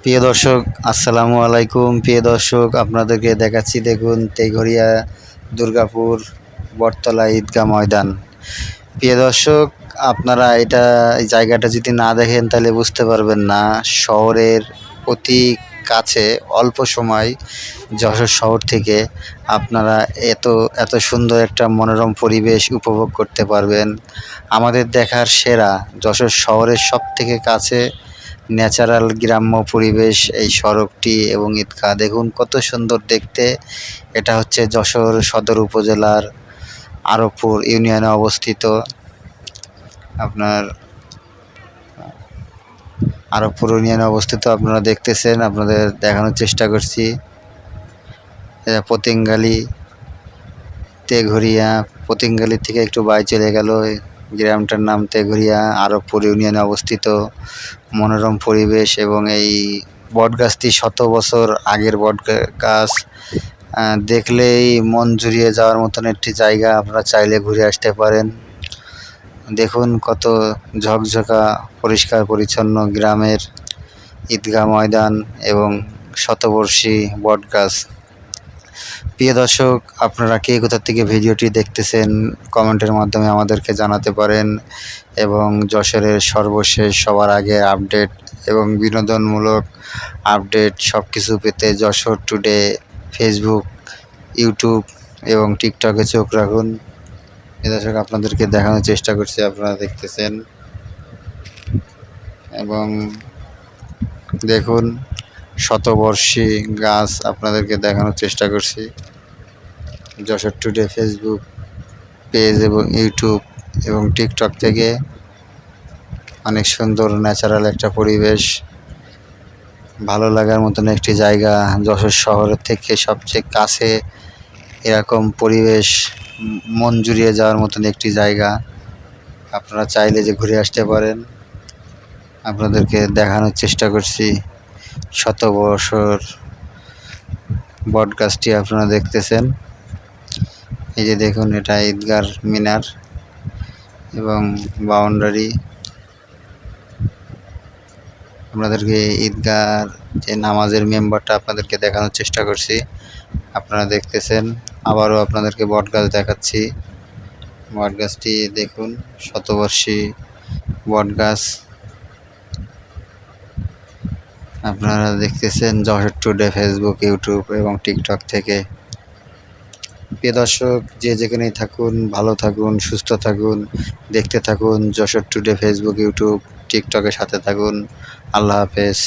প্রিয় দর্শক, আসসালামু আলাইকুম। প্রিয় দর্শক, আপনাদেরকে দেখাচ্ছি, দেখুন, তেঘরিয়া দুর্গাপুর বটতলা ঈদগাহ ময়দান। প্রিয় দর্শক, আপনারা এই জায়গাটা যদি না দেখেন তাহলে বুঝতে পারবেন না। শহরের অতি কাছে, অল্প সময় যশোর শহর থেকে আপনারা এত এত সুন্দর একটা মনোরম পরিবেশ উপভোগ করতে পারবেন। আমাদের দেখার সেরা যশোর শহরের সবথেকে কাছে ন্যাচারাল গ্রাম্য পরিবেশ এই সড়কটি এবং ঈদগাহ দেখুন কত সুন্দর দেখতে। এটা হচ্ছে যশোর সদর উপজেলার আরবপুর ইউনিয়নে অবস্থিত। আপনার আরবপুর ইউনিয়নে অবস্থিত, আপনারা দেখতেছেন, আপনাদের দেখানোর চেষ্টা করছি। এটা পতিঙ্গালী তেঘরিয়া, পতিঙ্গালী থেকে একটু চলে গেল, গ্রামটার নাম তেঘরিয়া, আরবপুর ইউনিয়নে অবস্থিত। মনোরম পরিবেশ এবং এই বটগাছটি শত বছর আগের বটগাছ। দেখলেই মন জুড়িয়ে যাওয়ার মতন একটি জায়গা, আপনারা চাইলে ঘুরে আসতে পারেন। দেখুন কত ঝকঝকা পরিষ্কার পরিচ্ছন্ন গ্রামের ঈদগাহ ময়দান এবং শতবর্ষী বটগাছ। প্রিয় দর্শক, আপনারা কে কোথা থেকে ভিডিওটি দেখতেছেন কমেন্টের মাধ্যমে আমাদেরকে জানাতে পারেন। এবং যশোরের সর্বশেষ সবার আগে আপডেট এবং বিনোদনমূলক আপডেট সব কিছু পেতে যশোর টুডে ফেসবুক, ইউটিউব এবং টিকটকে চোখ রাখুন। প্রিয় দর্শক, আপনাদেরকে দেখানোর চেষ্টা করছি, আপনারা দেখতেছেন। এবং দেখুন শতবর্ষী গাছ আপনাদেরকে দেখানোর চেষ্টা করছি। যশোর টুডে ফেসবুক পেজ এবং ইউটিউব এবং টিকটক থেকে অনেক সুন্দর ন্যাচারাল একটা পরিবেশ, ভালো লাগার মতন একটি জায়গা। যশোর শহরের থেকে সবচেয়ে কাছে এরকম পরিবেশ, মন জুড়িয়ে যাওয়ার মতন একটি জায়গা। আপনারা চাইলে যে ঘুরে আসতে পারেন। আপনাদেরকে দেখানোর চেষ্টা করছি শত বছর বটগাছটি আপনারা দেখতেছেন। এই যে দেখুন, এটা ঈদগাহ মিনার এবং বাউন্ডারি। আপনাদেরকে ঈদগাহর যে নামাজের মেম্বারটা আপনাদেরকে দেখানোর চেষ্টা করছি, আপনারা দেখতেছেন। আবারও আপনাদেরকে বটগাছ দেখাচ্ছি। বটগাছটি দেখুন, শতবর্ষী বটগাছ। আপনারা দেখতেছেন যশোর টুডে ফেসবুক, ইউটিউব এবং টিকটক থেকে। প্রিয় দর্শক, যে যেখানেই থাকুন, ভালো থাকুন, সুস্থ থাকুন, দেখতে থাকুন যশোর টুডে ফেসবুক, ইউটিউব, টিকটকের সাথে থাকুন। আল্লাহ হাফেজ।